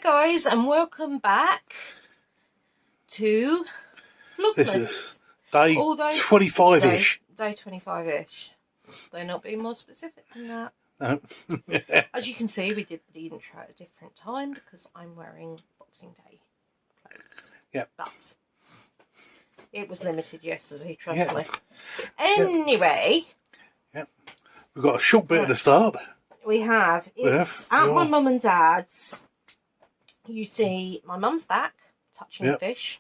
guys, and welcome back to Vlogmas. This is day 25-ish. Day 25-ish. They're not being more specific than that. No. As you can see, we did the intro at a different time because I'm wearing Boxing Day clothes. Yeah. But it was limited yesterday, trust me. Anyway. Yeah. We've got a short bit at the start. We have. It's at my mum and dad's. You see my mum's back touching the fish.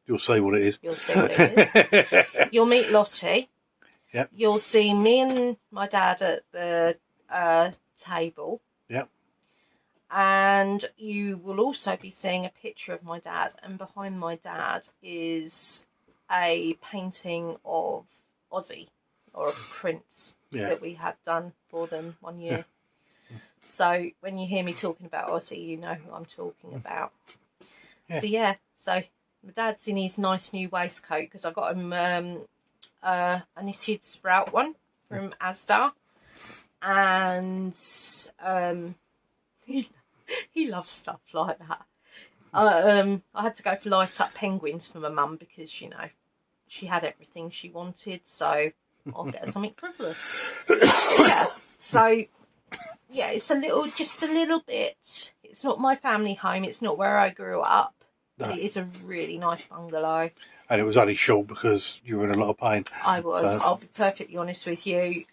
You'll see what it is. You'll see what it is. You'll meet Lottie. Yep. You'll see me and my dad at the table. Yep. And you will also be seeing a picture of my dad. And behind my dad is a painting of Ozzy, or a prince that we had done for them one year. So when you hear me talking about Ozzy, you know who I'm talking about. So so my dad's in his nice new waistcoat because I got him a knitted sprout one from Asda, and he loves stuff like that. I had to go for light up penguins for my mum because, you know, she had everything she wanted, so I'll get her something frivolous. It's just a little bit. It's not my family home. It's not where I grew up. No. But it is a really nice bungalow. And it was only short because you were in a lot of pain. I was. So I'll be perfectly honest with you.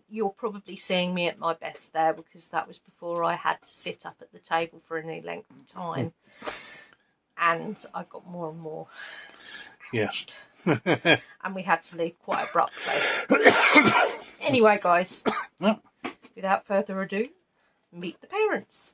You're probably seeing me at my best there because that was before I had to sit up at the table for any length of time. And I got more and more aged. And we had to leave quite abruptly. Anyway, guys, without further ado, meet the parents.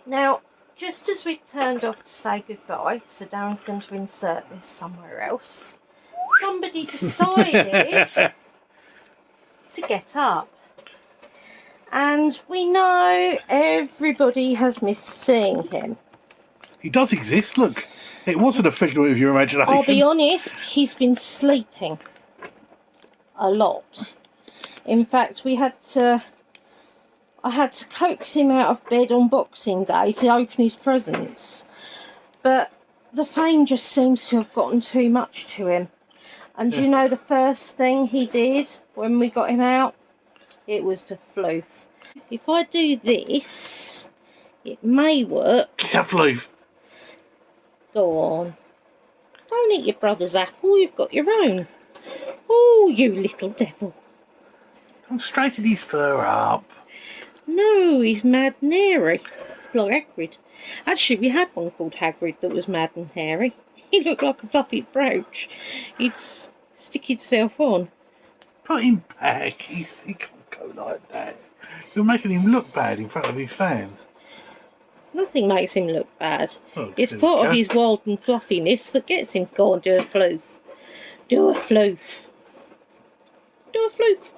Now, just as we turned off to say goodbye, so Darren's going to insert this somewhere else, somebody decided to get up. And we know everybody has missed seeing him. He does exist, look. It wasn't a figment of your imagination. I'll be honest, he's been sleeping a lot. In fact, I had to coax him out of bed on Boxing Day to open his presents. But the fame just seems to have gotten too much to him. And you know the first thing he did when we got him out? It was to floof. If I do this, it may work. It's a floof. Go on. Don't eat your brother's apple, you've got your own. Oh, you little devil. I'm straightening his fur up. No, he's mad and hairy, like Hagrid. Actually, we had one called Hagrid that was mad and hairy. He looked like a fluffy brooch. He'd stick himself on. Put him back. He can't go like that. You're making him look bad in front of his fans. Nothing makes him look bad. Oh, it's part of his wild and fluffiness that gets him to go and do a floof. Do a floof. Do a floof.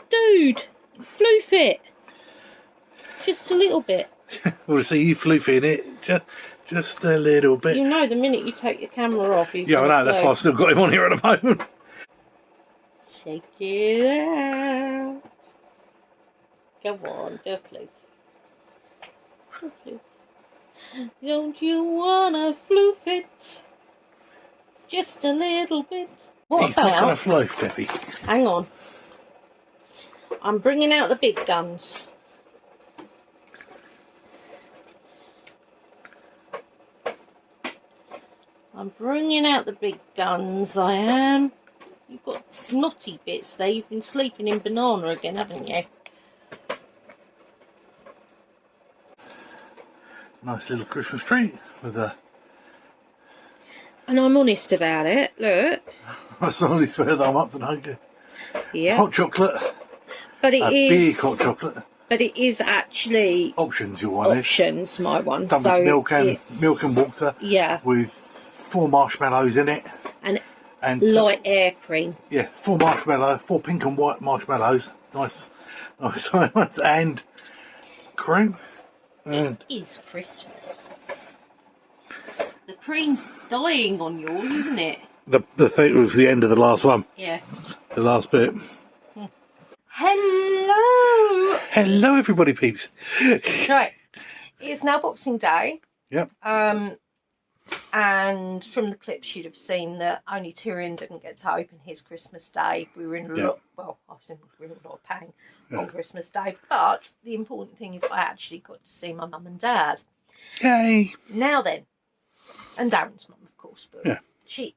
Dude, floof it. Just a little bit. I want to see you floofing it. Just a little bit. You know, the minute you take your camera off, he's Yeah, I gonna know. That's why I've still got him on here at the moment. Shake it out. Go on, do a floof. Do a floof. Don't you wanna floof it? Just a little bit. What He's not about? going to floof, Debbie. Hang on. I'm bringing out the big guns. I'm bringing out the big guns, I am. You've got knotty bits there. You've been sleeping in banana again, haven't you? Nice little Christmas tree with a... And I'm honest about it. Look. That's the only fair that I'm up to no good. Yeah. Hot chocolate. But it is... big hot chocolate. But it is actually... Options, your one Options, is. my one. Done So with milk and water. Yeah. With 4 marshmallows in it. And light air cream. Yeah, 4 marshmallows, 4 pink and white marshmallows. Nice ones. And cream. It is Christmas. The cream's dying on yours, isn't it? The thing was the end of the last one. Yeah. The last bit. Hello! Hello, everybody, peeps. Right. It's now Boxing Day. Yep. And from the clips you'd have seen that only Tyrion didn't get to open his Christmas Day. We were in a lot, well, we were in a lot of pain on Christmas Day. But the important thing is I actually got to see my mum and dad. Yay! Now then, and Darren's mum, of course, but she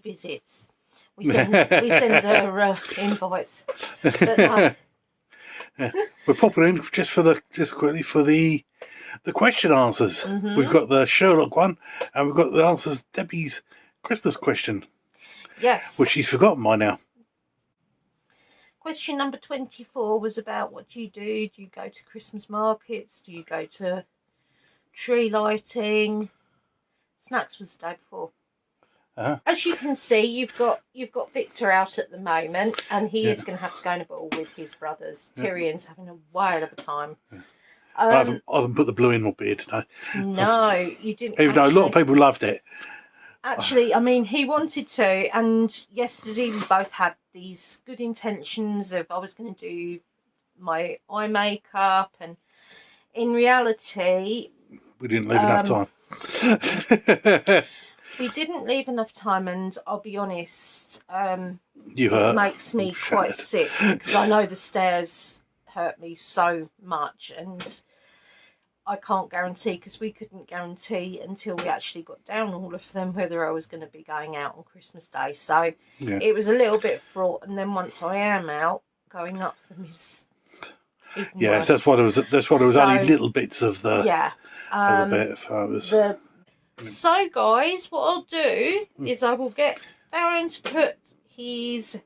visits. We send her invites. But we're popping in just quickly for the question answers. Mm-hmm. We've got the Sherlock one, and we've got the answers Debbie's Christmas question. Yes. Which she's forgotten by now. Question number 24 was about what do you do? Do you go to Christmas markets? Do you go to tree lighting? Snacks was the day before. Uh-huh. As you can see, you've got Victor out at the moment, and he is going to have to go in a ball with his brothers. Tyrion's having a whale of a time. I haven't put the blue in my beard today. No, you didn't. Even though a lot of people loved it. Actually, I mean, he wanted to, and yesterday we both had these good intentions of I was going to do my eye makeup, and in reality, we didn't leave enough time. We didn't leave enough time, and I'll be honest, it makes me quite sick because I know the stairs hurt me so much, and I can't guarantee, because we couldn't guarantee until we actually got down all of them whether I was going to be going out on Christmas Day. So it was a little bit fraught, and then once I am out, going up them is even worse. That's what it was. That's what it was. Only little bits of the of the bit. So guys, what I'll do is I will get Darren to put his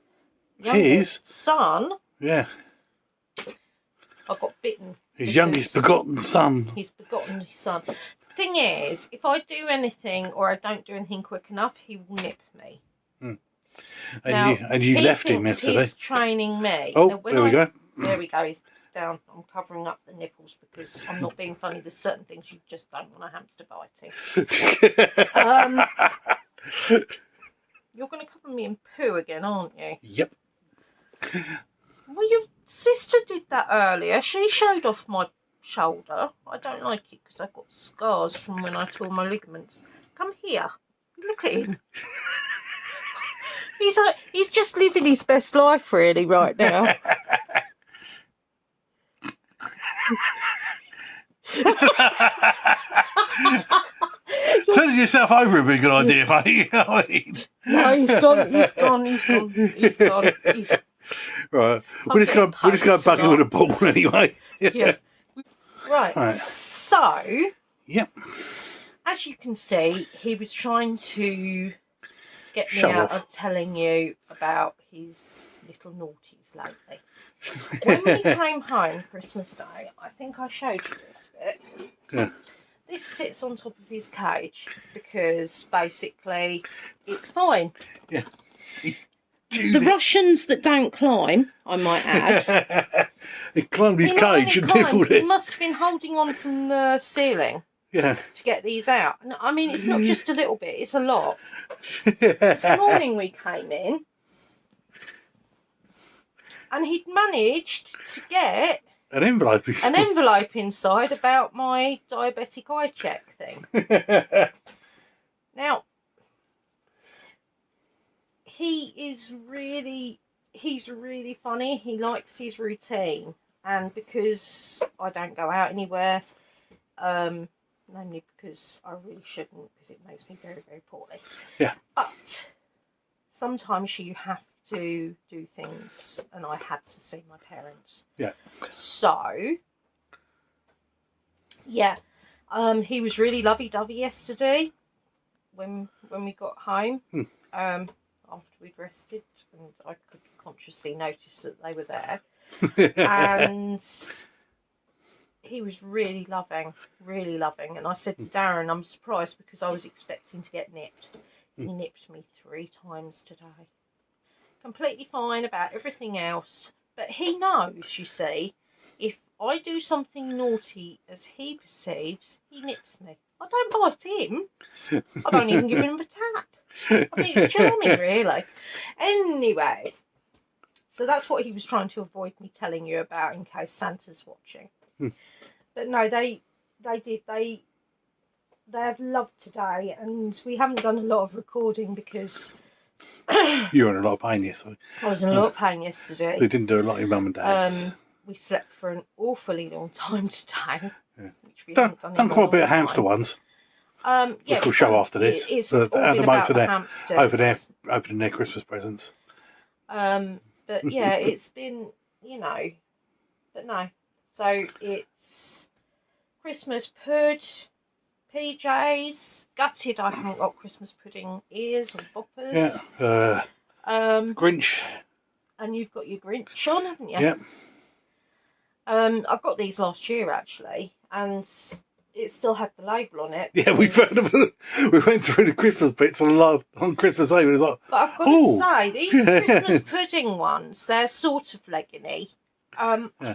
youngest son. Yeah. I got bitten. His youngest begotten son. His begotten son. The thing is, if I do anything or I don't do anything quick enough, he will nip me. And you left him yesterday. He's training me. Oh, there we go. There we go. He's down. I'm covering up the nipples because I'm not being funny. There's certain things you just don't want a hamster biting. You're going to cover me in poo again, aren't you? Yep. Well, your sister did that earlier. She showed off my shoulder. I don't like it because I've got scars from when I tore my ligaments. Come here. Look at him. He's just living his best life really right now. Turning yourself over would be a good idea, mate. No, he's gone. Right. We're just going back in with a ball anyway. Yeah. Right. So. Yep. As you can see, he was trying to get me Show out off. of telling you about his little naughties lately. When we came home Christmas Day, I think I showed you this bit. Yeah. This sits on top of his cage because basically it's fine. Yeah. The Russians that don't climb, I might add. He climbed his cage and nibbled He it. must have been holding on from the ceiling. Yeah. to get these out. And I mean, it's not just a little bit, it's a lot. This morning we came in and he'd managed to get an envelope inside about my diabetic eye check thing. Now, he's really funny. He likes his routine, and because I don't go out anywhere, namely because I really shouldn't, because it makes me very, very poorly. Yeah. But sometimes you have to do things, and I had to see my parents. Yeah. So, yeah, he was really lovey-dovey yesterday when we got home. After we'd rested, and I could consciously notice that they were there. And he was really loving. And I said to Darren, I'm surprised because I was expecting to get nipped. He nipped me 3 times today. Completely fine about everything else. But he knows, you see, if I do something naughty as he perceives, he nips me. I don't bite him. I don't even give him a tap. I mean, it's charming, really. Anyway, so that's what he was trying to avoid me telling you about in case Santa's watching. But no, they did. They have loved today, and we haven't done a lot of recording because you were in a lot of pain yesterday. I was in a lot of pain yesterday. We didn't do a lot of your mum and dad's. We slept for an awfully long time today. Yeah. Which we haven't done quite a bit of hamster ones. Yeah, which we'll show after this. It's so all been about the hamsters. Opening their Christmas presents. But yeah, it's been, but no. So it's Christmas pud, PJs, gutted I haven't got Christmas pudding ears or boppers. Yeah. Grinch. And you've got your Grinch on, haven't you? Yeah. I got these last year actually, and it still had the label on it. Yeah, we went through the Christmas bits on Christmas Eve, and it was like, but I've got to say, these Christmas pudding ones, they're sort of legginy.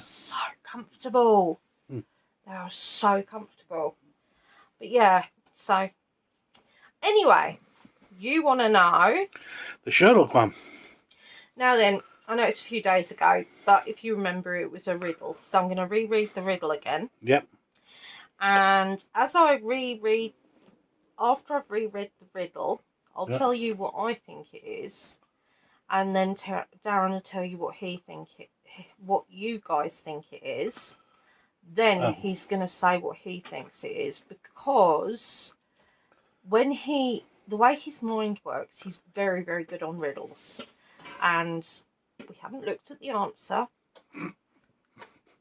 So comfortable. They are so comfortable. But yeah, so anyway, you want to know the Sherlock one. Now then, I know it's a few days ago, but if you remember, it was a riddle. So I'm going to reread the riddle again. Yep. And as I after I've reread the riddle, I'll tell you what I think it is, and then Darren will tell you what you guys think it is. Then he's going to say what he thinks it is, because the way his mind works, he's very, very good on riddles. And we haven't looked at the answer,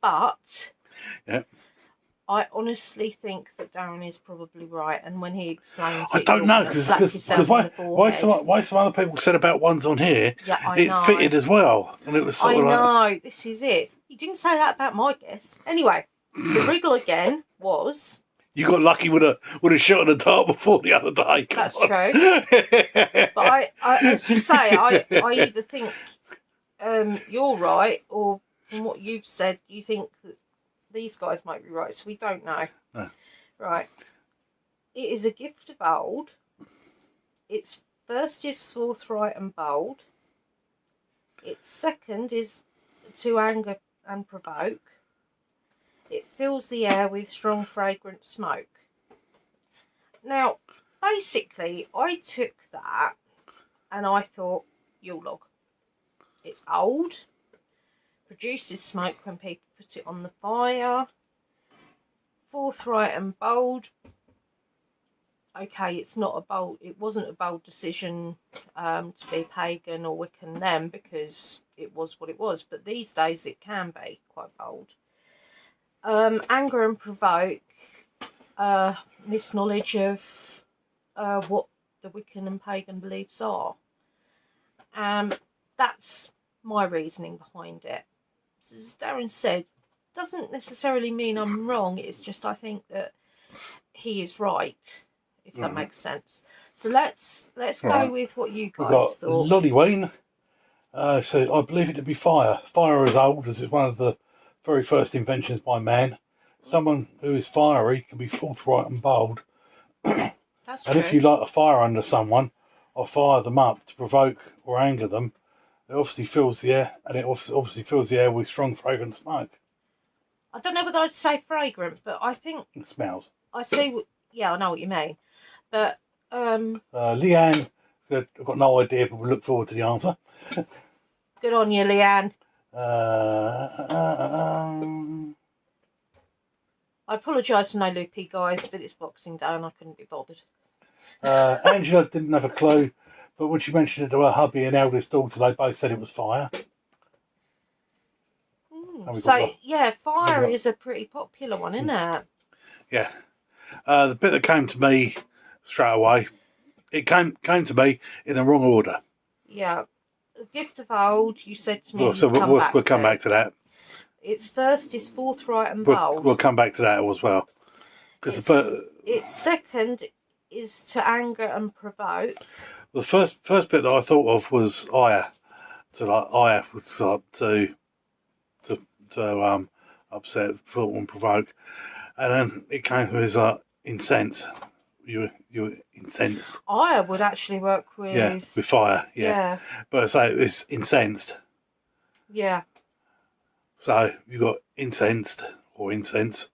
but I honestly think that Darren is probably right, and when he explains it, I don't know, because why some other people said about ones on here, it's fitted as well, and it was sort of like, this is it. He didn't say that about my guess. Anyway, the riddle again was... You got lucky with a shot in the dark before the other day. That's true. But I as you say, I either think you're right, or from what you've said, you think that these guys might be right. So we don't know. No. Right. It is a gift of old. Its first is forthright and bold. Its second is to anger and provoke. It fills the air with strong fragrant smoke. Now, basically, I took that and I thought, Yule log. It's old, produces smoke when people put it on the fire, forthright and bold. Okay, it wasn't a bold decision to be pagan or Wiccan then, because it was what it was, but these days it can be quite bold. Anger and provoke, misknowledge of what the Wiccan and pagan beliefs are. That's my reasoning behind it. As Darren said, doesn't necessarily mean I'm wrong, it's just I think that he is right, if that makes sense. So let's go with what you guys thought. Lollyween. So I believe it to be fire. Fire is old, as it's one of the very first inventions by man. someone who is fiery can be forthright and bold. That's And true. if you light a fire under someone or fire them up to provoke or anger them, it obviously fills the air, and it obviously fills the air with strong fragrant smoke. I don't know whether I'd say fragrant, but I think It smells. I see. Yeah, I know what you mean. But Leanne said, I've got no idea, but we look forward to the answer. good on you, Leanne. I apologise for no loopy, guys, but it's Boxing Day and I couldn't be bothered. Angela didn't have a clue, but when she mentioned it to her hubby and eldest daughter, they both said it was fire. So, yeah, fire is a pretty popular one, isn't it? Yeah. The bit that came to me straight away, it came to me in the wrong order. Yeah. The gift of old, you said to me, Well, so we'll come back to that. Its first is forthright and bold. We'll come back to that as well. Its second is to anger and provoke. The first bit that I thought of was ire. So like ire was like to upset, thought and provoke, and then it came to as like incense. You were incensed. Ire would actually work with with fire. Yeah. But I say it's incensed. Yeah. So you got incensed or incense.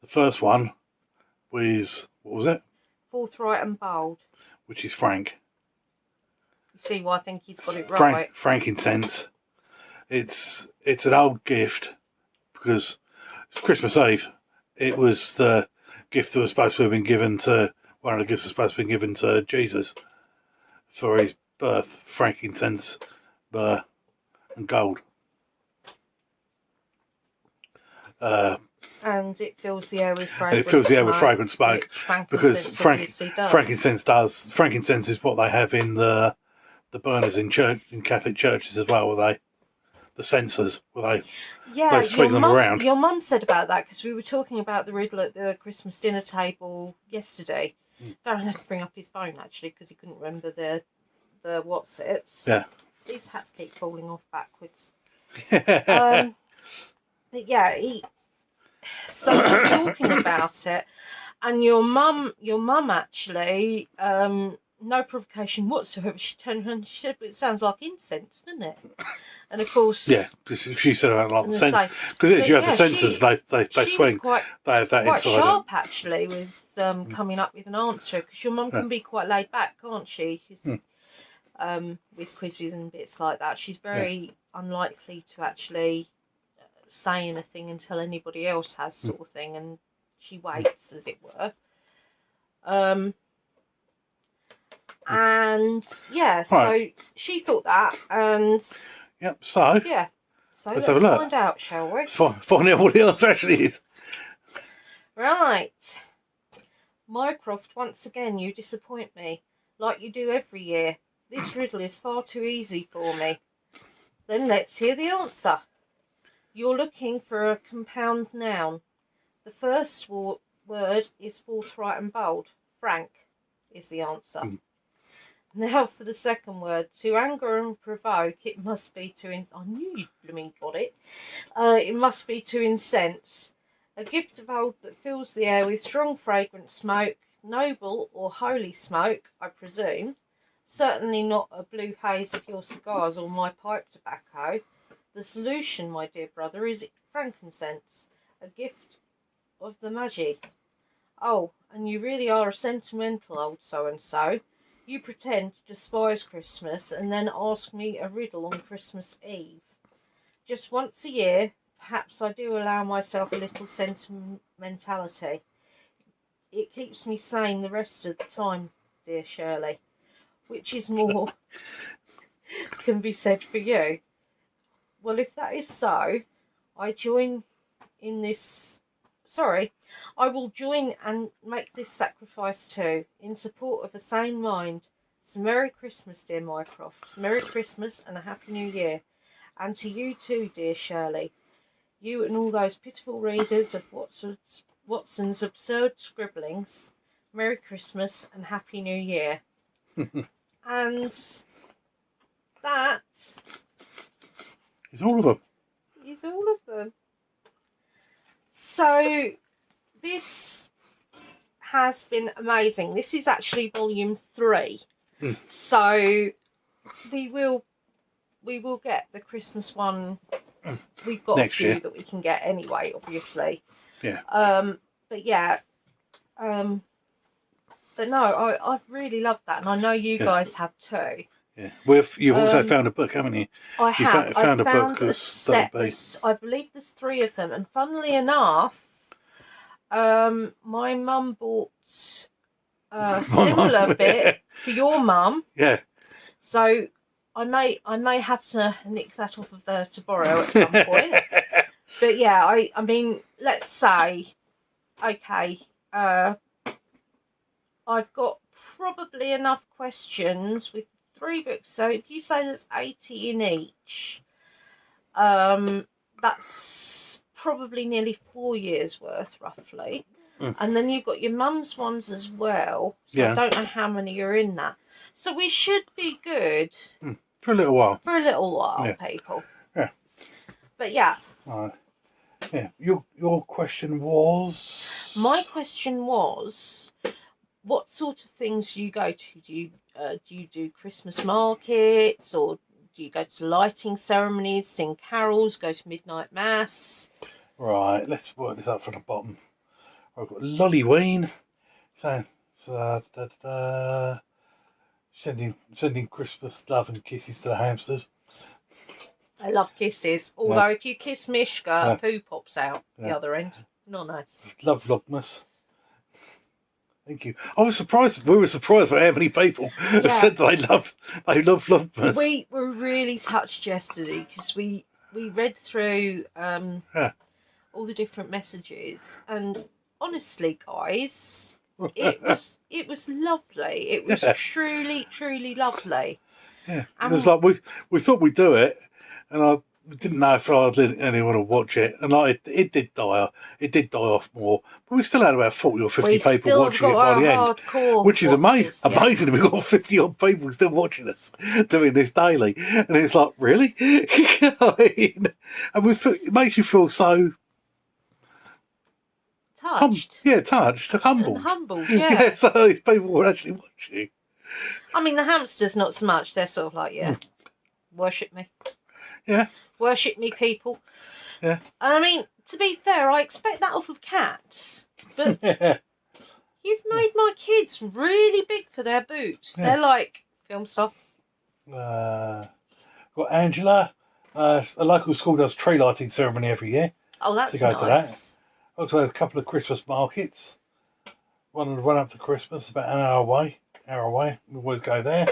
The first one was, what was it? Forthright and bold. Which is frank. You see why I think he's got it right. Frankincense. It's an old gift because it's Christmas Eve. It was the gift that was supposed to have been given to, one of the gifts was supposed to have been given to Jesus for his birth. Frankincense, myrrh, and gold. And it fills the air with fragrant smoke. Because frankincense is what they have in the burners in Catholic churches as well, the censers, they swing them around. Your mum said about that because we were talking about the riddle at the Christmas dinner table yesterday. Darren had to bring up his phone actually because he couldn't remember the what's it's. Yeah. These hats keep falling off backwards. But yeah, so we were talking about it, and your mum actually, no provocation whatsoever, she turned around and she said, "But it sounds like incense, doesn't it?" And of course, yeah, because she said about like because you have the censors, they swing. They have that quite inside. Sharp actually with coming up with an answer because your mum can be quite laid back, can't she? With quizzes and bits like that, she's very unlikely to actually say anything until anybody else has, sort of thing, and she waits, as it were. And so she thought that, and so let's find out, shall we? Find out what the answer actually is. Right, Mycroft, once again you disappoint me, like you do every year. This riddle is far too easy for me. Then let's hear the answer. You're looking for a compound noun. The first word is forthright and bold. Frank is the answer. Now for the second word. To anger and provoke, it must be to... I knew you blooming got it. It must be to incense. A gift of old that fills the air with strong fragrant smoke. Noble or holy smoke, I presume. Certainly not a blue haze of your cigars or my pipe tobacco. The solution, my dear brother, is frankincense, a gift of the Magi. Oh, and you really are a sentimental old so-and-so. You pretend to despise Christmas and then ask me a riddle on Christmas Eve. Just once a year, perhaps I do allow myself a little sentimentality. It keeps me sane the rest of the time, dear Shirley. Which is more can be said for you. Well, if that is so, I will join and make this sacrifice too, in support of a sane mind. So Merry Christmas, dear Mycroft. Merry Christmas and a Happy New Year. And to you too, dear Shirley. You and all those pitiful readers of Watson's absurd scribblings. Merry Christmas and Happy New Year. And that is all of them. Is all of them. So this has been amazing. This is actually volume 3. So we will get the Christmas one. We've got Next a few year that we can get anyway, obviously. Yeah. But yeah. But no, I've really loved that, and I know you guys have too. Yeah. You've also found a book, haven't you? I have. You found I a found book a set. I believe there's 3 of them, and funnily enough, my mum bought a similar bit for your mum. Yeah. So I may have to nick that off of there to borrow at some point. But yeah, I mean, let's say, okay, I've got probably enough questions with 3 books. So if you say there's 80 in each, that's probably nearly 4 years worth, roughly. And then you've got your mum's ones as well. So I don't know how many are in that. So we should be good. For a little while. For a little while, people. Yeah. But yeah. Yeah. Your question was? My question was, what sort of things do you go to? Do you do Christmas markets, or do you go to lighting ceremonies, sing carols, go to midnight mass? Right, let's work this up from the bottom. I've got Lollyween, sending Christmas love and kisses to the hamsters. I love kisses, although if you kiss Mishka, poo pops out the other end. Not nice. Love Vlogmas. Thank you. I was surprised. We were surprised by how many people have said that they love Vlogmas. We were really touched yesterday because we read through all the different messages, and honestly, guys, it was lovely. It was truly lovely. Yeah, it was like we thought we'd do it, and I didn't know if I'd let anyone to watch it, and it did die off more, but we still had about 40 or 50 people watching it by the end, which is amazing. We've got 50 odd people still watching us doing this daily, and it's like, really? And it makes you feel so touched. Touched, humbled. And humbled, yeah. So people were actually watching. I mean, the hamsters not so much. They're sort of like, worship me. Yeah. Worship me, people. Yeah. And I mean, to be fair, I expect that off of cats. But you've made my kids really big for their boots. Yeah. They're like, film stuff. Got Angela. A local school does tree lighting ceremony every year. Oh, that's nice. To that. Also had a couple of Christmas markets. One would run up to Christmas, about an hour away. We always go there.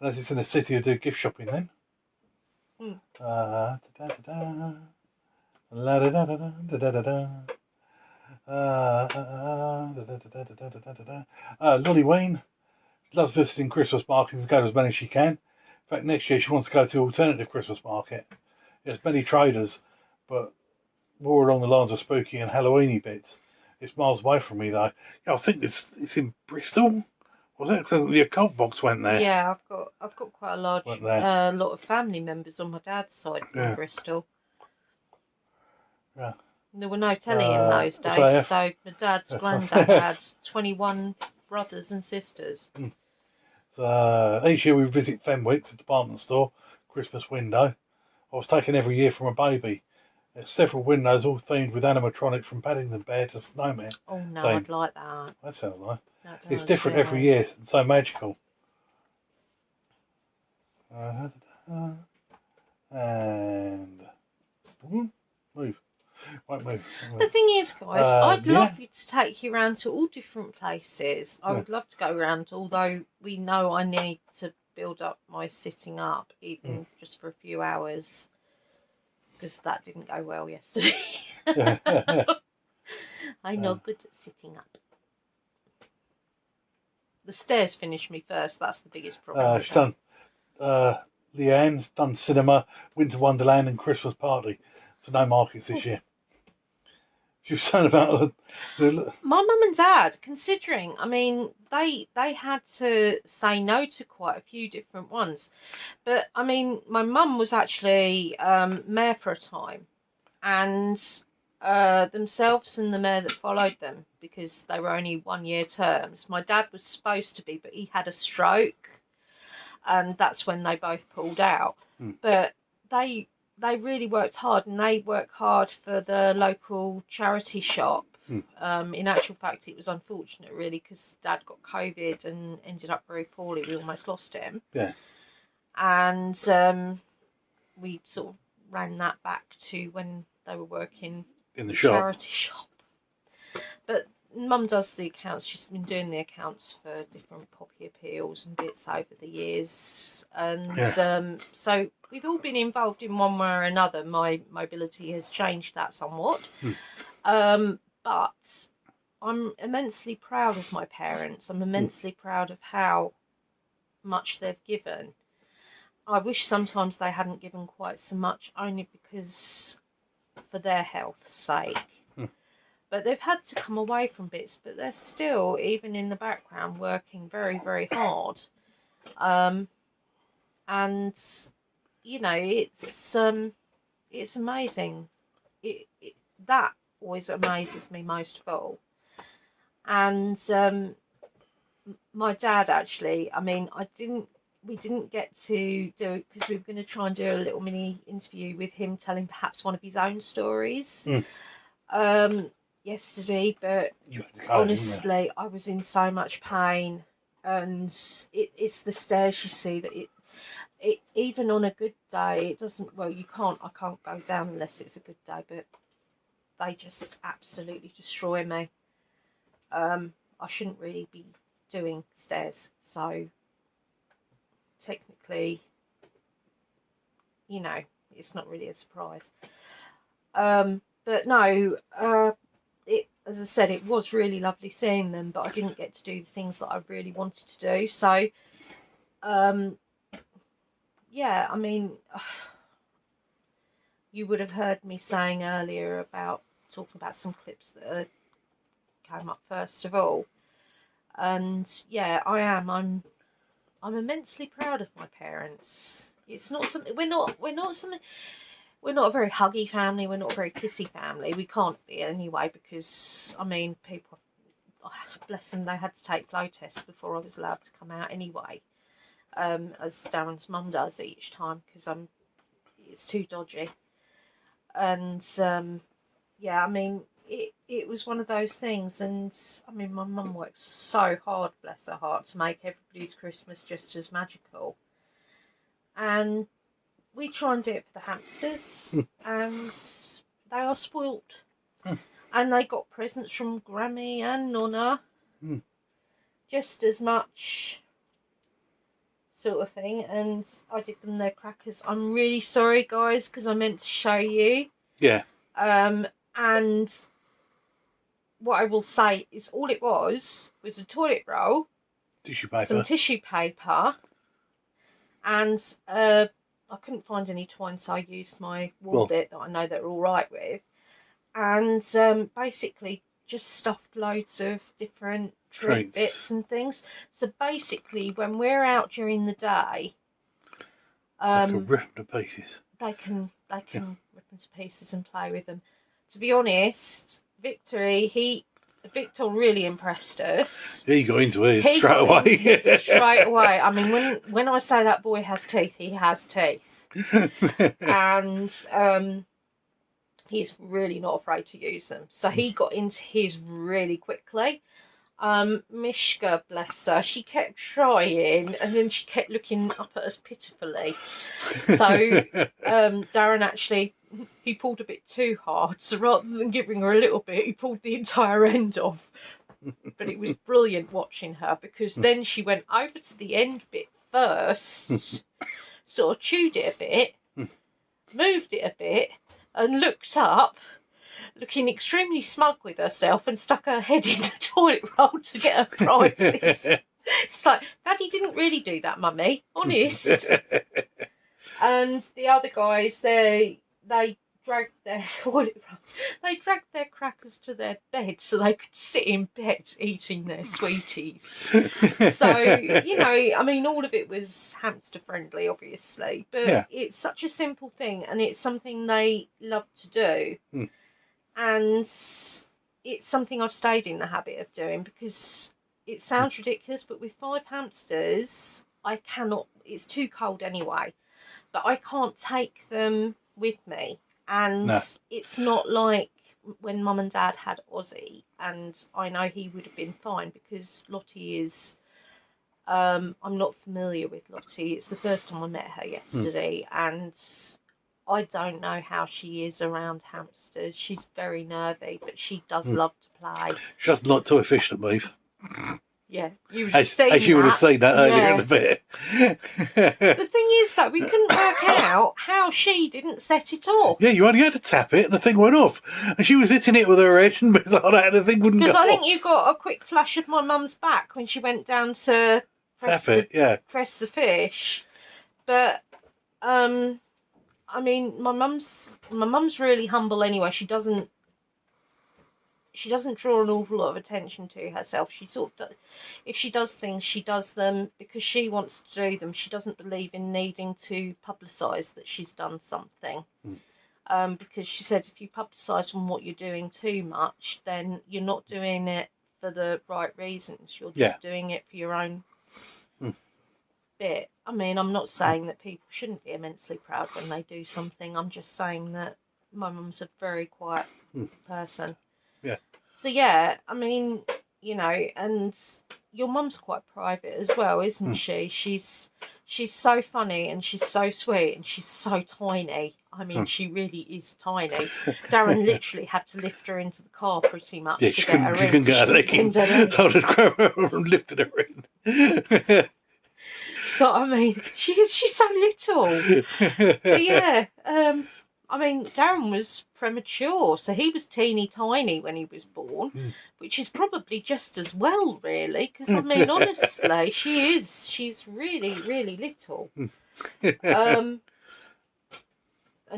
And as it's in the city, I do gift shopping then. Lolly Wayne loves visiting Christmas markets and go to as many as she can. In fact, next year she wants to go to alternative Christmas market. There's many traders, but more along the lines of spooky and Halloweeny bits. It's miles away from me though. Yeah, I think it's in Bristol. Was it? So the occult box went there. Yeah, I've got quite a large lot of family members on my dad's side from Bristol. Yeah. There were no telly in those days, so my dad's granddad had 21 brothers and sisters. So each year we visit Fenwick's, a department store, Christmas window. I was taken every year from a baby. There's several windows all themed with animatronics from Paddington Bear to Snowman. Oh no, I'd like that. That sounds nice. It's different every year and so magical. And move. Won't move. The thing is, guys, I'd love you to take you around to all different places. I would love to go around, although we know I need to build up my sitting up, even just for a few hours, because that didn't go well yesterday. I'm not good at sitting up. The stairs finished me first. That's the biggest problem. She's done. Leanne's done cinema, Winter Wonderland, and Christmas party. So no markets this year. She was saying about my mum and dad. Considering, I mean, they had to say no to quite a few different ones, but I mean, my mum was actually mayor for a time, and themselves and the mayor that followed them, because they were only 1-year terms. My dad was supposed to be, but he had a stroke, and that's when they both pulled out. But they really worked hard, and they worked hard for the local charity shop. In actual fact, it was unfortunate, really, because Dad got COVID and ended up very poorly. We almost lost him. Yeah. And we sort of ran that back to when they were working in the shop. Charity shop. But Mum does the accounts. She's been doing the accounts for different poppy appeals and bits over the years. And so we've all been involved in one way or another. My mobility has changed that somewhat. But I'm immensely proud of my parents. I'm immensely proud of how much they've given. I wish sometimes they hadn't given quite so much, only because for their health's sake. But they've had to come away from bits, but they're still, even in the background, working very, very hard. And, you know, it's amazing. That always amazes me most of all. And my dad, actually, I mean, we didn't get to do it because we were going to try and do a little mini interview with him, telling perhaps one of his own stories yesterday. But honestly, I was in so much pain, and it's the stairs, you see, that it even on a good day, it doesn't. Well, I can't go down unless it's a good day, but they just absolutely destroy me. I shouldn't really be doing stairs, so technically, you know, it's not really a surprise. But no, as I said, it was really lovely seeing them, but I didn't get to do the things that I really wanted to do. So, yeah, I mean, you would have heard me saying earlier about talking about some clips that came up first of all. And yeah, I am. I'm immensely proud of my parents. It's not something we're not a very huggy family. We're not a very kissy family. We can't be anyway, because I mean, people, bless them, they had to take flow tests before I was allowed to come out anyway. As Darren's mum does each time, because it's too dodgy. And yeah, I mean, it was one of those things, and I mean, my mum works so hard, bless her heart, to make everybody's Christmas just as magical. And we try and do it for the hamsters, and they are spoilt. And they got presents from Grammy and Nonna, just as much, sort of thing. And I did them their crackers. I'm really sorry, guys, because I meant to show you. Yeah. And what I will say is all it was a toilet roll, some tissue paper, and I couldn't find any twine, so I used my wool bit that I know they're all right with, and basically just stuffed loads of different treat bits and things. So basically, when we're out during the day, they can rip them to pieces. They can rip them to pieces and play with them. To be honest, Victor really impressed us. He got into it straight away. Straight away. I mean, when I say that boy has teeth, he has teeth. And he's really not afraid to use them. So he got into his really quickly. Mishka, bless her, she kept trying, and then she kept looking up at us pitifully. So Darren actually, he pulled a bit too hard, so rather than giving her a little bit, he pulled the entire end off. But it was brilliant watching her, because then she went over to the end bit first, sort of chewed it a bit, moved it a bit, and looked up, looking extremely smug with herself, and stuck her head in the toilet roll to get her prizes. It's like, Daddy didn't really do that, Mummy, honest. And the other guys, they dragged their toilet roll, they dragged their crackers to their bed so they could sit in bed eating their sweeties. So, you know, I mean, all of it was hamster friendly, obviously, but it's such a simple thing, and it's something they love to do. and it's something I've stayed in the habit of doing because it sounds ridiculous, but with 5 hamsters, I cannot. It's too cold anyway, but I can't take them with me, and No. it's not like when Mum and Dad had Ozzy, and I know he would have been fine because Lottie is. I'm not familiar with Lottie. It's the first time I met her yesterday, and I don't know how she is around hamsters. She's very nervy, but she does love to play. She doesn't like toy fish to move. Yeah, you would have seen as you would have seen that earlier in the bit. The thing is that we couldn't work out how she didn't set it off. Yeah, you only had to tap it and the thing went off. And she was hitting it with her head and bits like that and the thing wouldn't go off. Because I think you got a quick flash of my mum's back when she went down to press the fish. But, I mean, my mum's really humble anyway. She doesn't draw an awful lot of attention to herself. She sort of, if she does things, she does them because she wants to do them. She doesn't believe in needing to publicise that she's done something. Because she said if you publicise on what you're doing too much, then you're not doing it for the right reasons. You're just doing it for your own bit. I mean, I'm not saying that people shouldn't be immensely proud when they do something. I'm just saying that my mum's a very quiet person. Yeah. So yeah, I mean, you know, and your mum's quite private as well, isn't she? She's so funny and she's so sweet and she's so tiny. I mean, she really is tiny. Darren literally had to lift her into the car pretty much to get her in. She couldn't get her leg in. So I just grabbed her and lifted her in. But I mean, she's so little. But yeah, I mean, Darren was premature, so he was teeny tiny when he was born, which is probably just as well, really, because, I mean, honestly, she's really, really little. And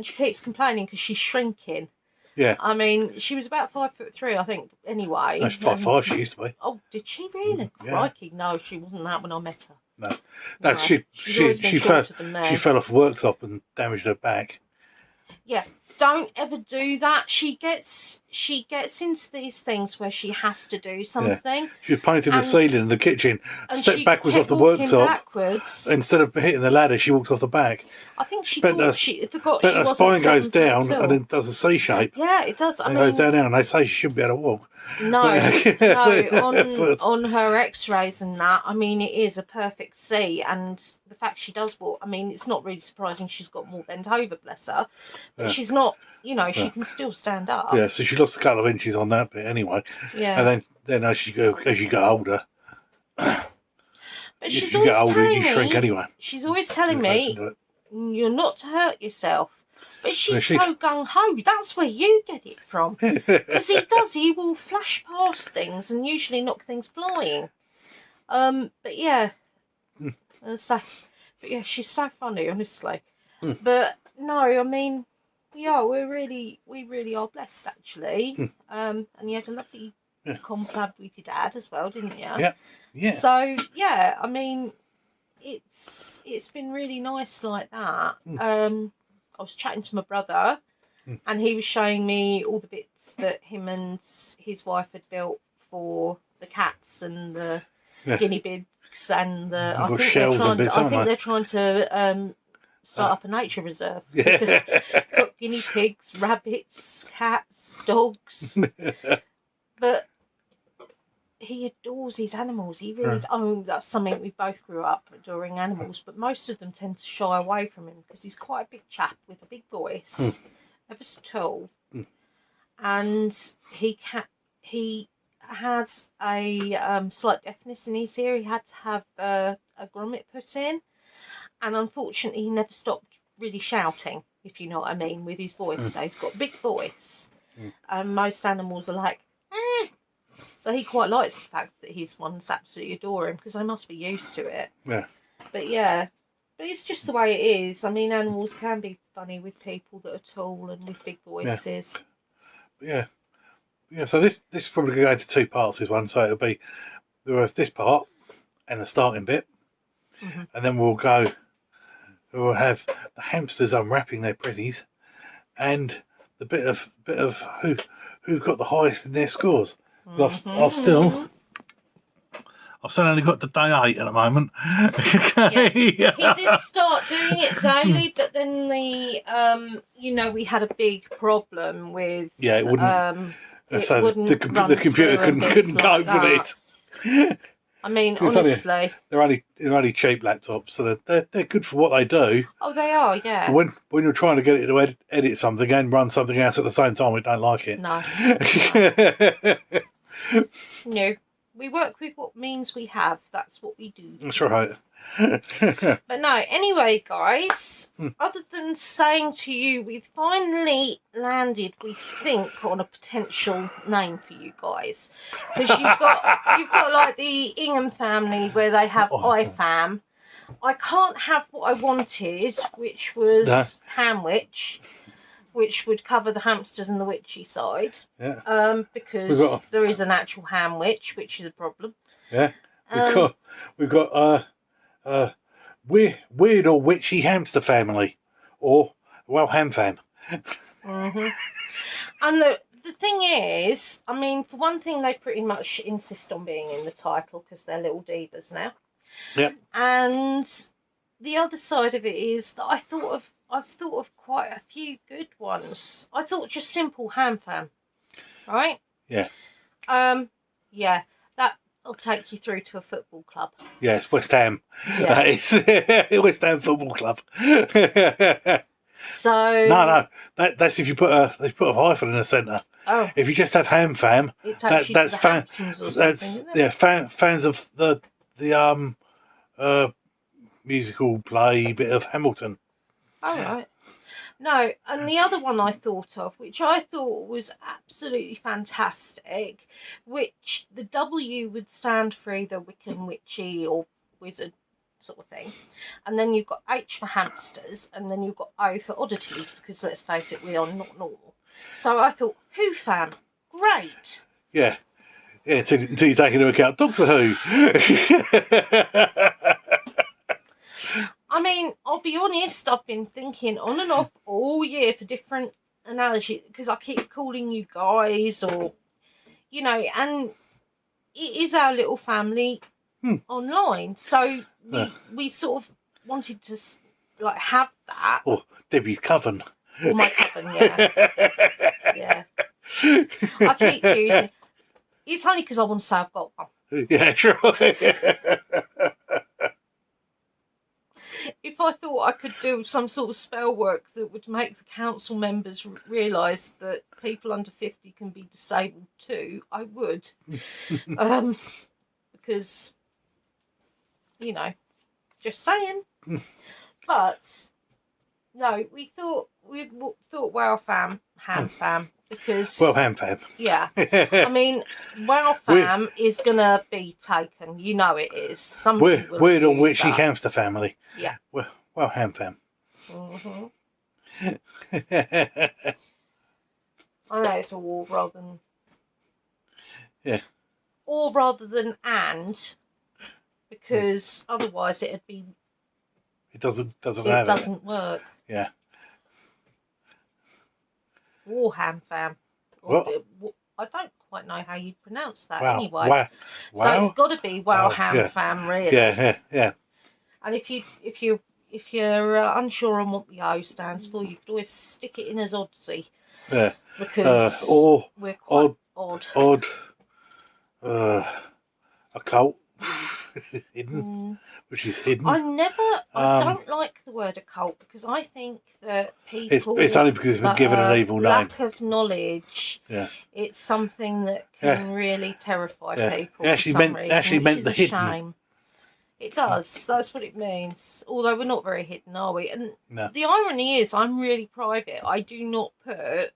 she keeps complaining because she's shrinking. Yeah. I mean, she was about 5'3", I think, anyway. That's 5'5" she used to be. Oh, did she really? Crikey, no, she wasn't that when I met her. No, she fell off the worktop and damaged her back. Yeah, don't ever do that. She gets into these things where she has to do something. Yeah. She was painting the ceiling in the kitchen, stepped backwards off the worktop. Instead of hitting the ladder, she walked off the back. I think she forgot she her spine goes down and then does a C shape. Yeah, it does. It goes down, and they say she shouldn't be able to walk. No, on her X-rays and that, I mean, it is a perfect C, and the fact she does walk, I mean, it's not really surprising she's got more bent over, bless her, but she's not, you know, she can still stand up. Yeah, so she lost a couple of inches on that bit anyway. Yeah. And then as you get older, but she's always telling me, you shrink anyway. She's always telling me, you're not to hurt yourself. But she's so gung-ho. That's where you get it from. Because he will flash past things and usually knock things flying. But yeah. She's so funny, honestly. But no, I mean, yeah, we really are blessed, actually. And you had a lovely confab with your dad as well, didn't you? Yeah. Yeah. So yeah, I mean, it's been really nice like that. I was chatting to my brother, and he was showing me all the bits that him and his wife had built for the cats and the guinea pigs and the. I think they're trying to start up a nature reserve. Yeah. Got guinea pigs, rabbits, cats, dogs, but he adores his animals. He really. I mean, that's something we both grew up adoring animals, but most of them tend to shy away from him because he's quite a big chap with a big voice, ever so tall, and he had a slight deafness in his ear. He had to have a grommet put in, and unfortunately, he never stopped really shouting, if you know what I mean, with his voice. So he's got a big voice, and most animals are like. So he quite likes the fact that his ones absolutely adore him because they must be used to it. Yeah. But yeah, it's just the way it is. I mean, animals can be funny with people that are tall and with big voices. Yeah. Yeah. So this is probably going to go into 2 parts. This one, so it'll be this part and the starting bit, and then we'll have the hamsters unwrapping their prezzies, and the bit of who got the highest in their scores. I've still only got the day 8 at the moment. Yeah. He did start doing it daily, but then we had a big problem with it wouldn't. The computer couldn't cope with it. I mean, honestly, they're only cheap laptops, so they're good for what they do. Oh, they are, yeah. But when you're trying to get it to edit something and run something else at the same time, we don't like it. No. No. We work with what means we have. That's what we do. That's right. But no, anyway, guys, other than saying to you, we've finally landed, we think, on a potential name for you guys. Because you've got like the Ingham family where they have iFam. I can't have what I wanted, which was Hamwich, which would cover the hamsters and the witchy side. Yeah. Because there is an actual ham witch, which is a problem. Yeah. We've got weird or witchy hamster family, or ham fam. And the thing is, I mean, for one thing, they pretty much insist on being in the title because they're little divas now. Yeah. And the other side of it is that I've thought of quite a few good ones. I thought just simple ham fam, right? Yeah. Yeah, that'll take you through to a football club. Yeah, it's West Ham. Yeah. It's West Ham Football Club. So no, that's if you put a hyphen in the centre. Oh. If you just have ham fam, that's fans of the musical play bit of Hamilton. All right. No, and the other one I thought of, which I thought was absolutely fantastic, which the W would stand for either Wiccan, Witchy or Wizard sort of thing. And then you've got H for hamsters, and then you've got O for oddities, because let's face it, we are not normal. So I thought, Who fam? Great. Yeah. Yeah, until you take into account Doctor Who. I mean, I'll be honest, I've been thinking on and off all year for different analogies, because I keep calling you guys, or, and it is our little family online. So we sort of wanted to, have that. Or Debbie's coven. Or my coven, yeah. Yeah. I keep using it. It's only because I want to say I've got one. Yeah, sure. If I thought I could do some sort of spell work that would make the council members realise that people under 50 can be disabled too, I would. Because, just saying. But, no, we thought wow ham fam, because... Well, ham fam. Yeah. I mean, wow fam is going to be taken. You know it is. Somebody will weird or witchy that. hamster family. Yeah. Well, ham fam. Mm-hmm. I know it's all rather than... Yeah. Or rather than and, because otherwise it'd be... It doesn't work. Yeah. Warham fam. What? I don't quite know how you'd pronounce that anyway. Wow. So it's got to be Wowham fam, really. Yeah. And if you're unsure on what the O stands for, you could always stick it in as Odsy. Yeah. Because we're quite odd. Occult. Hidden. Which is hidden. I don't like the word occult, because I think that people... It's only because it's been given an evil name. Lack of knowledge. Yeah. It's something that can really terrify people. It actually meant the hidden. Shame. It does. That's what it means. Although we're not very hidden, are we? And no. The irony is, I'm really private. I do not put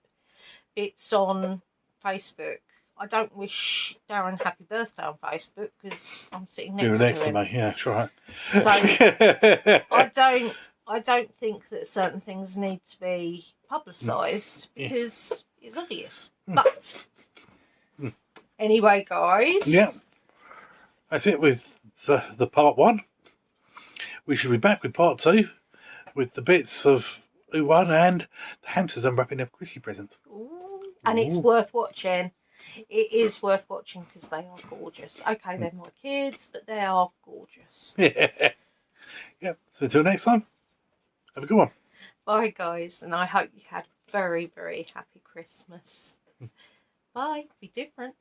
bits on Facebook. I don't wish Darren happy birthday on Facebook because I'm sitting next to me. Yeah, that's right. So I don't think that certain things need to be publicised because it's obvious. But anyway, guys. Yeah. That's it with the part 1. We should be back with part 2 with the bits of who won, and the hamsters unwrapping their Chrissy presents. Ooh. And it's Ooh. worth watching. It is worth watching because they are gorgeous. Okay, they're my kids, but they are gorgeous. Yeah. Yep. So until next time, have a good one. Bye, guys, and I hope you had a very, very happy Christmas. Bye. Be different.